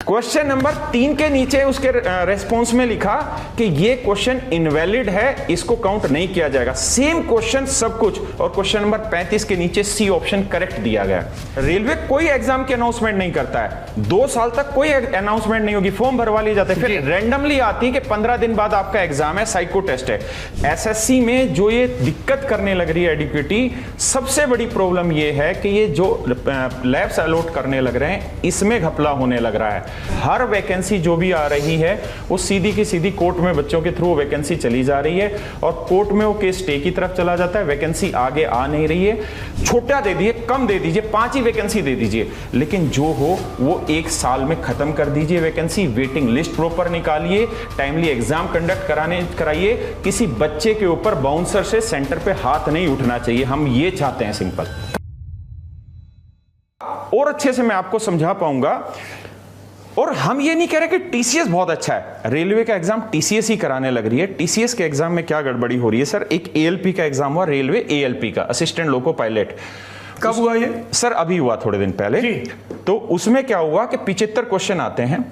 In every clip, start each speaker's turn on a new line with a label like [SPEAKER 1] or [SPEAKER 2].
[SPEAKER 1] Question number 3 के नीचे उसके रेस्पॉन्स में लिखा कि ये क्वेश्चन इनवैलिड है, इसको काउंट नहीं किया जाएगा। सेम क्वेश्चन सब कुछ, और क्वेश्चन नंबर 35 के नीचे सी ऑप्शन करेक्ट दिया गया। रेलवे कोई एग्जाम की अनाउंसमेंट नहीं करता है, 2 साल तक कोई अनाउंसमेंट नहीं होगी, फॉर्म भरवा लिए जाते हैं, फिर रैंडमली आती है कि 15 दिन बाद आपका एग्जाम है, साइको टेस्ट है। एसएससी में जो ये दिक्कत करने लग रही है एडिक्विटी, सबसे बड़ी प्रॉब्लम ये है कि ये जो लैब्स अलॉट करने लग रहे हैं इसमें घपला होने लग रहा है। हर वैकेंसी जो भी आ रही है वो सीधी की सीधी कोर्ट में बच्चों के थ्रू वैकेंसी चली जा रही है, और कोर्ट में वो केस स्टे की तरफ चला जाता है, वैकेंसी आगे आ नहीं रही है। छोटा दे दीजिए, कम दे दीजिए, 5 ही वैकेंसी दे दीजिए, लेकिन जो हो वो 1 साल में खत्म कर दीजिए वैकेंसी। वेटिंग लिस्ट प्रॉपर निकालिए, टाइमली एग्जाम कंडक्ट कराइए। किसी बच्चे के ऊपर बाउंसर से सेंटर पे हाथ नहीं उठना चाहिए, हम ये चाहते हैं, सिंपल। और अच्छे से मैं आपको समझा पाऊंगा। और हम ये नहीं कह रहे कि टीसीएस बहुत अच्छा है, रेलवे का एग्जाम टीसीएस ही कराने लग रही है। टीसीएस के एग्जाम में क्या गड़बड़ी हो रही है सर, एक एएलपी का एग्जाम हुआ, रेलवे एएलपी का, असिस्टेंट लोको पायलट।
[SPEAKER 2] कब हुआ ये
[SPEAKER 1] सर? अभी हुआ, थोड़े दिन पहले। तो उसमें क्या हुआ कि 75 क्वेश्चन आते हैं,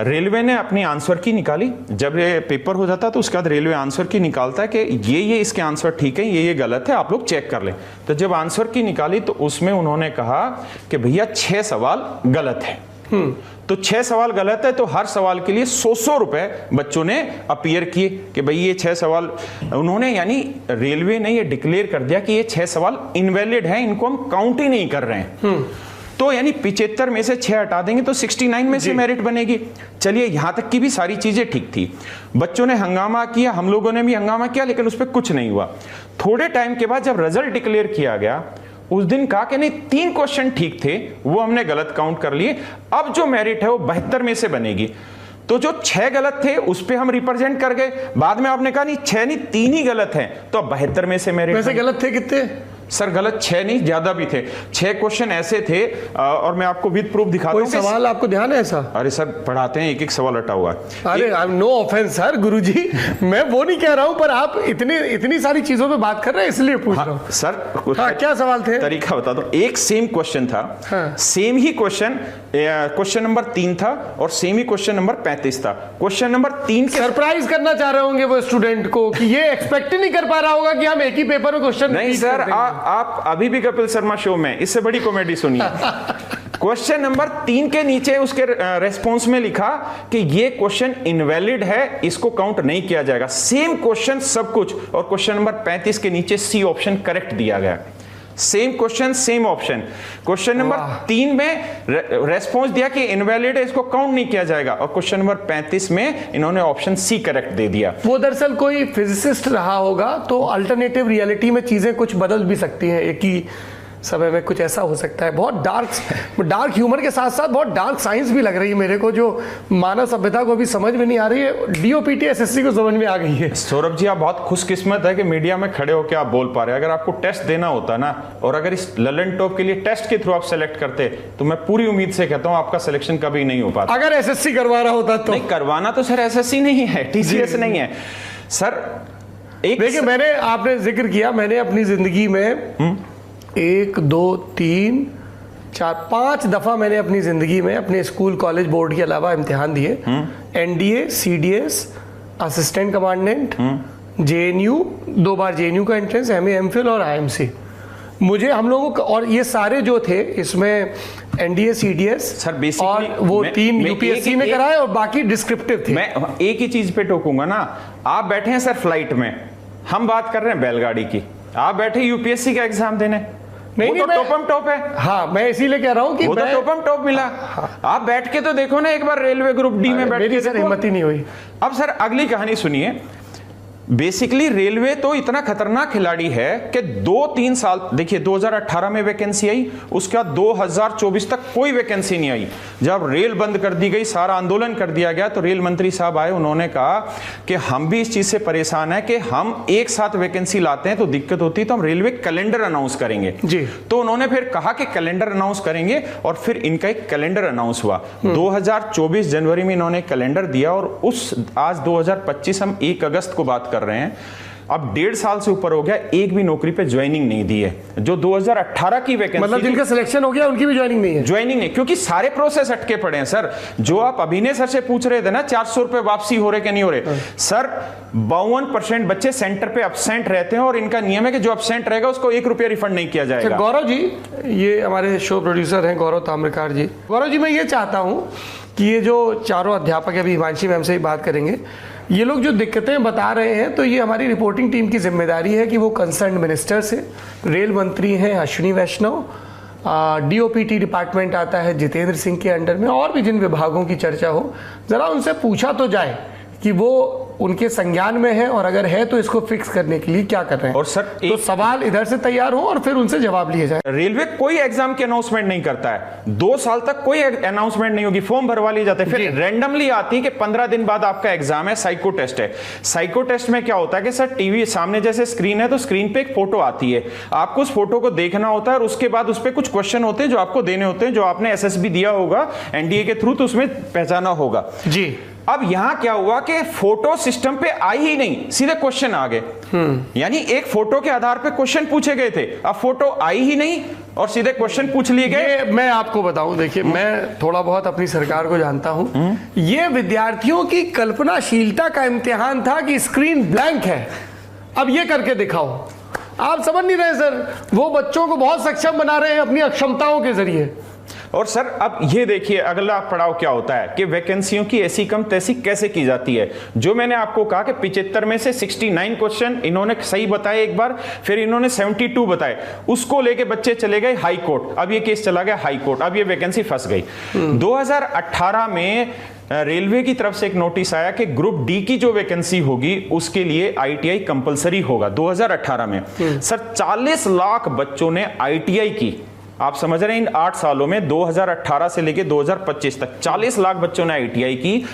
[SPEAKER 1] रेलवे ने अपनी आंसर की निकाली। जब ये पेपर हो जाता है तो उसके बाद रेलवे आंसर की निकालता है कि ये इसके आंसर ठीक है, ये गलत है, आप लोग चेक कर लें। तो जब आंसर की निकाली तो उसमें उन्होंने कहा कि भैया 6 सवाल गलत है। तो 6 सवाल गलत है, तो हर सवाल के लिए 100 रुपए बच्चों ने अपीयर किए कि भाई ये 6 सवाल उन्होंने, यानी रेलवे ने ये डिक्लेयर कर दिया कि ये 6 सवाल इनवैलिड हैं, इनको हम काउंट ही नहीं कर रहे हैं। तो यानी 75 में से 6 हटा देंगे तो 69 में से मेरिट बनेगी। चलिए, यहां तक की भी सारी चीजें ठीक थी, बच्चों ने हंगामा किया, हम लोगों ने भी हंगामा किया, लेकिन उस पर कुछ नहीं हुआ। थोड़े टाइम के बाद जब रिजल्ट डिक्लेयर किया गया, उस दिन कहा कि नहीं 3 क्वेश्चन ठीक थे, वो हमने गलत काउंट कर लिए, अब जो मेरिट है वो 72 में से बनेगी। तो जो 6 गलत थे उस पे हम रिप्रेजेंट कर गए, बाद में आपने कहा नहीं 6 नहीं 3 ही गलत हैं, तो अब 72 में से मेरिट।
[SPEAKER 2] वैसे गलत थे कितने
[SPEAKER 1] सर? गलत 6 नहीं, ज्यादा भी थे। 6 क्वेश्चन ऐसे थे, और मैं आपको विद प्रूफ दिखाता हूं।
[SPEAKER 2] कोई सवाल आपको ध्यान है ऐसा?
[SPEAKER 1] अरे सर, पढ़ाते हैं, एक सवाल हटा हुआ है।
[SPEAKER 2] अरे नो ऑफेंस सर, गुरुजी मैं वो नहीं कह रहा हूं, पर आप इतनी सारी चीजों पे बात कर रहे हैं इसलिए पूछ रहा हूं
[SPEAKER 1] सर।
[SPEAKER 2] क्या सवाल थे?
[SPEAKER 1] तरीका बता दो। एक सेम क्वेश्चन था, सेम ही क्वेश्चन नंबर 3 था, और सेम ही क्वेश्चन नंबर 35 था। क्वेश्चन नंबर 3
[SPEAKER 2] सरप्राइज करना चाह रहे होंगे वो स्टूडेंट को कि ये एक्सपेक्ट ही नहीं कर पा रहा होगा कि हम एक ही पेपर में क्वेश्चन
[SPEAKER 1] नहीं सर, आप अभी भी कपिल शर्मा शो में, इससे बड़ी कॉमेडी सुनिए। क्वेश्चन नंबर 3 के नीचे उसके रेस्पॉन्स में लिखा कि ये क्वेश्चन इनवैलिड है, इसको काउंट नहीं किया जाएगा। सेम क्वेश्चन सब कुछ, और क्वेश्चन नंबर 35 के नीचे सी ऑप्शन करेक्ट दिया गया। Same question same option. Question number 3 में रेस्पॉन्स दिया कि इनवैलिड है, इसको काउंट नहीं किया जाएगा, और क्वेश्चन नंबर 35 में इन्होंने ऑप्शन सी करेक्ट दे दिया।
[SPEAKER 2] वो दरअसल कोई फिजिसिस्ट रहा होगा, तो अल्टरनेटिव रियलिटी में चीजें कुछ बदल भी सकती हैं, एक ही समय में कुछ ऐसा हो सकता है। बहुत डार्क ह्यूमर के साथ साथ बहुत डार्क साइंस भी लग रही है मेरे को, जो मानव सभ्यता को भी समझ में नहीं आ रही है, डीओपीटी एसएससी को समझ में आ गई है।
[SPEAKER 1] सौरभ जी, आप बहुत खुशकिस्मत है कि मीडिया में खड़े होकर आप बोल पा रहे हैं। अगर आपको टेस्ट देना होता ना, और अगर इस ललन टॉप के लिए टेस्ट के थ्रू आप सेलेक्ट करते, तो मैं पूरी उम्मीद से कहता हूं आपका सिलेक्शन कभी नहीं हो पाता।
[SPEAKER 2] अगर एसएससी करवा रहा होता तो?
[SPEAKER 1] नहीं, करवाना तो सर एसएससी नहीं है, टीसीएस नहीं है सर।
[SPEAKER 2] देखिए, मैंने आपने जिक्र किया, मैंने अपनी जिंदगी में 1 2 3 4 5 दफा मैंने अपनी जिंदगी में अपने स्कूल कॉलेज बोर्ड के अलावा इम्तिहान दिए। NDA, CDS, assistant commandant, JNU, 2 बार जेएनयू का एंट्रेंस, एमए, एमफिल और आईएमसी। मुझे हम लोगों को, और ये सारे जो थे इसमें एनडीए, सीडीएस
[SPEAKER 1] सर बेसिकली,
[SPEAKER 2] और वो 3 यूपीएससी ने कराए, और बाकी डिस्क्रिप्टिव थे।
[SPEAKER 1] मैं एक ही चीज पे टोकूंगा ना, आप बैठे हैं सर फ्लाइट में, हम बात कर रहे हैं बैलगाड़ी की, आप बैठे यूपीएससी का एग्जाम देने,
[SPEAKER 2] नहीं,
[SPEAKER 1] वो तो टॉपम टॉप है।
[SPEAKER 2] हाँ, मैं इसीलिए कह रहा हूँ कि
[SPEAKER 1] वो तो टॉपम टॉप मिला। आप बैठ के तो देखो ना एक बार, रेलवे ग्रुप डी में बैठ के,
[SPEAKER 2] सर हिम्मत ही नहीं हुई।
[SPEAKER 1] अब सर अगली कहानी सुनिए। बेसिकली रेलवे तो इतना खतरनाक खिलाड़ी है कि 2-3 साल, देखिए 2018 में वैकेंसी आई, उसके बाद 2024 तक कोई वैकेंसी नहीं आई। जब रेल बंद कर दी गई, सारा आंदोलन कर दिया गया, तो रेल मंत्री साहब आए, उन्होंने कहा कि हम भी इस चीज से परेशान है कि हम एक साथ वैकेंसी लाते हैं तो दिक्कत होती है, तो हम रेलवे कैलेंडर अनाउंस करेंगे जी। तो उन्होंने फिर कहा कि कैलेंडर अनाउंस करेंगे, और फिर इनका एक कैलेंडर अनाउंस हुआ 2024 जनवरी में इन्होंने कैलेंडर दिया, और उस आज 2025 हम 1 अगस्त को बात कर रहे हैं। अब 1.5 साल से ऊपर हो गया, एक भी नौकरी पे ज्वाइनिंग नहीं दी है। जो 2018 की वैकेंसी,
[SPEAKER 2] मतलब जिनका सिलेक्शन हो गया उनकी भी ज्वाइनिंग नहीं है?
[SPEAKER 1] ज्वाइनिंग नहीं, क्योंकि सारे प्रोसेस अटके पड़े हैं सर। जो आप अभिनय सर से पूछ रहे थे ना 400 रुपए वापसी हो रहे कि नहीं हो रहे, सर 52% बच्चे सेंटर पे अब्सेंट रहते हैं और इनका नियम है कि जो अब्सेंट रहेगा उसको 1 रुपया रिफंड नहीं किया जाएगा।
[SPEAKER 2] गौरव जी, ये हमारे शो प्रोड्यूसर हैं गौरव ताम्रकार जी। गौरव जी, मैं ये चाहता हूं कि ये जो चारों अध्यापक अभी हिमांशी मैम से ही बात करेंगे, ये लोग जो दिक्कतें बता रहे हैं, तो ये हमारी रिपोर्टिंग टीम की जिम्मेदारी है कि वो कंसर्न मिनिस्टर से, रेल मंत्री हैं अश्विनी वैष्णव, DOPT डिपार्टमेंट आता है जितेंद्र सिंह के अंडर में, और भी जिन विभागों की चर्चा हो, जरा उनसे पूछा तो जाए कि वो उनके संज्ञान में है, और अगर है तो इसको फिक्स करने के लिए क्या कर रहे हैं।
[SPEAKER 1] और सर
[SPEAKER 2] तो सवाल इधर से तैयार हो और फिर उनसे जवाब लिए जाए।
[SPEAKER 1] रेलवे कोई एग्जाम की अनाउंसमेंट नहीं करता है, 2 साल तक कोई अनाउंसमेंट नहीं होगी, फॉर्म भरवा लिए जाते हैं, फिर रैंडमली आती है कि 15 दिन बाद आपका एग्जाम है, साइको टेस्ट है। साइको टेस्ट में क्या होता है कि सर टीवी सामने जैसे स्क्रीन है तो स्क्रीन पे एक फोटो आती है, आपको उस फोटो को देखना होता है और उसके बाद उस पर कुछ क्वेश्चन होते हैं जो आपको देने होते हैं, जो आपने SSB दिया होगा NDA के थ्रू, तो उसमें पहचाना होगा
[SPEAKER 2] जी।
[SPEAKER 1] अब यहां क्या हुआ कि फोटो सिस्टम पे आई ही नहीं, सीधे क्वेश्चन आ गए। यानी एक फोटो के आधार पे क्वेश्चन पूछे गए थे, अब फोटो आई ही नहीं और सीधे क्वेश्चन पूछ लिए गए।
[SPEAKER 2] मैं आपको बताऊं, देखिए मैं थोड़ा बहुत अपनी सरकार को जानता हूं, ये विद्यार्थियों की कल्पनाशीलता का इम्तिहान था कि स्क्रीन ब्लैंक है, अब ये करके दिखाओ। आप समझ नहीं रहे सर, वो बच्चों को बहुत सक्षम बना रहे हैं अपनी अक्षमताओं के जरिए।
[SPEAKER 1] और सर अब ये देखिए अगला पड़ाव क्या होता है कि वैकेंसियों की ऐसी कम तैसी कैसे की जाती है। जो मैंने आपको कहा कि 75 में से 69 क्वेश्चन इन्होंने सही बताए एक बार, फिर इन्होंने 72 बताए, उसको लेके बच्चे चले गए हाई कोर्ट, अब ये केस चला गया हाई कोर्ट, अब ये वैकेंसी फंस गई। 2018 में रेलवे की तरफ से एक नोटिस आया कि ग्रुप डी की जो वैकेंसी होगी उसके लिए ITI कंपलसरी होगा 2018 में। सर 40 लाख बच्चों ने ITI की, आप समझ रहे हैं, इन 8 सालों में 2018 से लेके 2025 तक 40 लाख बच्चों ने ITI की।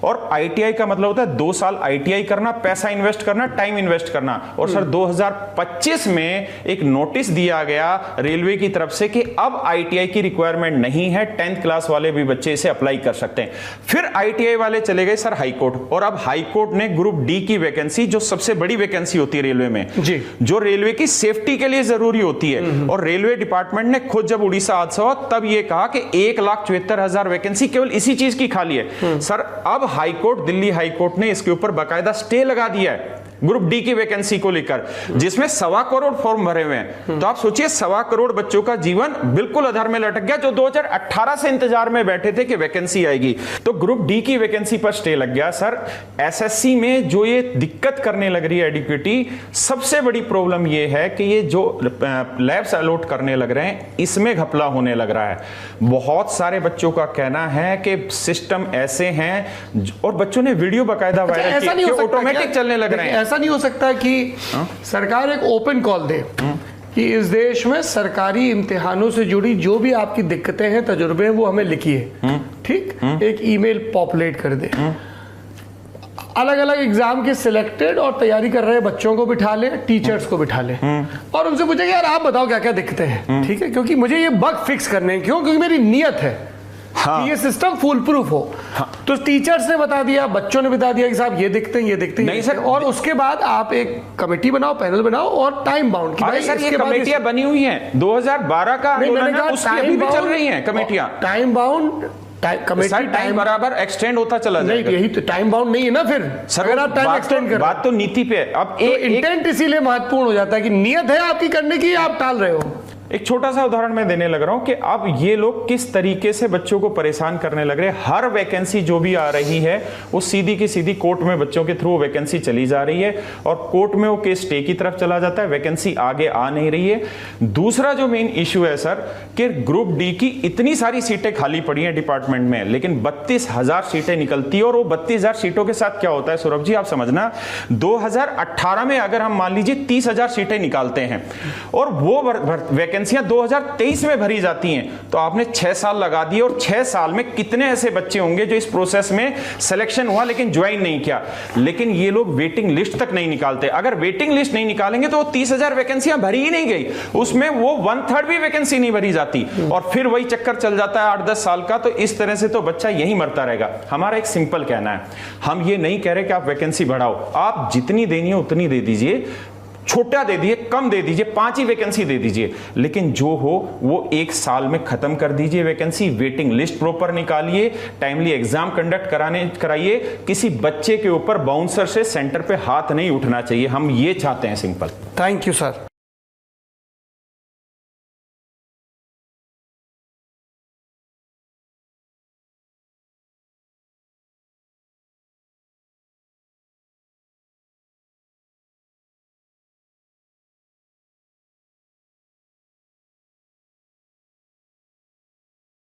[SPEAKER 1] और ITI का मतलब होता है 2 साल ITI करना, पैसा इन्वेस्ट करना, टाइम इन्वेस्ट करना। और सर 2025 में एक नोटिस दिया गया रेलवे की तरफ से कि अब ITI की रिक्वायरमेंट नहीं है, 10th क्लास वाले भी बच्चे इसे अप्लाई कर सकते हैं। फिर ITI वाले चले गए सर हाई कोर्ट, और अब हाई कोर्ट ने ग्रुप डी की वैकेंसी, जो सबसे बड़ी वैकेंसी होती है रेलवे में
[SPEAKER 2] जी, जो
[SPEAKER 1] रेलवे की सेफ्टी के लिए जरूरी होती है, और रेलवे डिपार्टमेंट ने खुद जब उड़ीसा हादसा हुआ तब ये कहा कि 1,74,000 वैकेंसी केवल इसी चीज की खाली है। सर अब high court, Delhi high court ने इसके ऊपर बाकायदा स्टे लगा दिया है ग्रुप डी की वैकेंसी को लेकर, जिसमें 1.25 करोड़ फॉर्म भरे हुए हैं। तो आप सोचिए 1.25 करोड़ बच्चों का जीवन बिल्कुल अधर में लटक गया, जो 2018 से इंतजार में बैठे थे कि वैकेंसी आएगी। तो ग्रुप डी की वैकेंसी पर स्टे लग गया। सर SSC में जो ये दिक्कत करने लग रही है एडिक्विटी, सबसे बड़ी प्रॉब्लम ये है कि ये जो लैब्स अलॉट करने लग रहे हैं इसमें घपला होने लग रहा है। बहुत सारे बच्चों का कहना है कि सिस्टम ऐसे हैं, और बच्चों ने वीडियो बाकायदा वायरल किया कि ऑटोमेटिक चलने लग रहे हैं।
[SPEAKER 2] ऐसा नहीं हो सकता कि सरकार एक ओपन कॉल दे कि इस देश में सरकारी इम्तिहानों से जुड़ी जो भी आपकी दिक्कतें हैं, तजुर्बे हैं, वो हमें लिखिए, ठीक, एक ईमेल पॉपुलेट कर दे, अलग अलग एग्जाम के सिलेक्टेड और तैयारी कर रहे बच्चों को बिठा ले, टीचर्स को बिठा ले, और उनसे पूछे कि यार आप बताओ क्या क्या दिक्कतें हैं, ठीक है, क्योंकि मुझे ये बग फिक्स करने हैं। क्यों? क्योंकि मेरी नियत है कि ये सिस्टम फुल प्रूफ हो। तो टीचर्स ने बता दिया, बच्चों ने बता दिया कि साहब ये दिखते हैं, ये दिखते हैं,
[SPEAKER 1] नहीं सर,
[SPEAKER 2] और उसके बाद आप एक कमेटी बनाओ, पैनल बनाओ, और टाइम बाउंड की भाई
[SPEAKER 1] सर ये कमेटियां बनी हुई हैं, 2012 का आंदोलन है, उसकी अभी भी चल रही हैं कमेटियां।
[SPEAKER 2] टाइम बाउंड कमेटी
[SPEAKER 1] टाइम बराबर एक्सटेंड होता चला जाएगा।
[SPEAKER 2] यही तो टाइम बाउंड नहीं है ना फिर, अगर आप टाइम एक्सटेंड कर, बात
[SPEAKER 1] तो नीति पे। अब
[SPEAKER 2] इंटेंट इसीलिए महत्वपूर्ण हो जाता है कि नियत है आपकी करने की, आप टाल रहे हो।
[SPEAKER 1] एक छोटा सा उदाहरण मैं देने लग रहा हूं कि अब ये लोग किस तरीके से बच्चों को परेशान करने लग रहे हैं। हर वैकेंसी जो भी आ रही है वो सीधी की सीधी कोर्ट में बच्चों के थ्रू वैकेंसी चली जा रही है, और कोर्ट में वो केस स्टे की तरफ चला जाता है, वैकेंसी आगे आ नहीं रही है। दूसरा जो मेन इश्यू है सर कि ग्रुप डी की इतनी सारी सीटें खाली पड़ी हैं डिपार्टमेंट में, लेकिन 32,000 सीटें निकलती है, और वो 32,000 सीटों के साथ क्या होता है सौरभ जी, आप समझना, 2018 में अगर हम मान लीजिए 30,000 सीटें निकालते हैं और वो वैकेंसी वैकेंसियां 2023 में भरी जाती हैं, तो आपने 6 साल लगा दिए, और 6 साल में कितने ऐसे बच्चे होंगे जो इस प्रोसेस में सिलेक्शन हुआ लेकिन ज्वाइन नहीं किया। लेकिन ये लोग वेटिंग लिस्ट तक नहीं निकालते। अगर वेटिंग लिस्ट नहीं निकालेंगे तो 30,000 वैकेंसियां भरी ही नहीं गई, उसमें वो 1/3 भी वैकेंसी नहीं भरी जाती, और फिर वही चक्कर चल जाता है 8-10 साल का। तो इस तरह से तो बच्चा यही मरता रहेगा। हमारा एक सिंपल कहना है, हम ये नहीं कह रहे कि आप वैकेंसी बढ़ाओ, आप जितनी देनी है उतनी दे दीजिए, छोटा दे दीजिए, कम दे दीजिए, 5 ही वैकेंसी दे दीजिए, लेकिन जो हो वो 1 साल में खत्म कर दीजिए वैकेंसी। वेटिंग लिस्ट प्रॉपर निकालिए, टाइमली एग्जाम कंडक्ट कराइए। किसी बच्चे के ऊपर बाउंसर से सेंटर पे हाथ नहीं उठना चाहिए, हम ये चाहते हैं, सिंपल।
[SPEAKER 2] Thank you sir.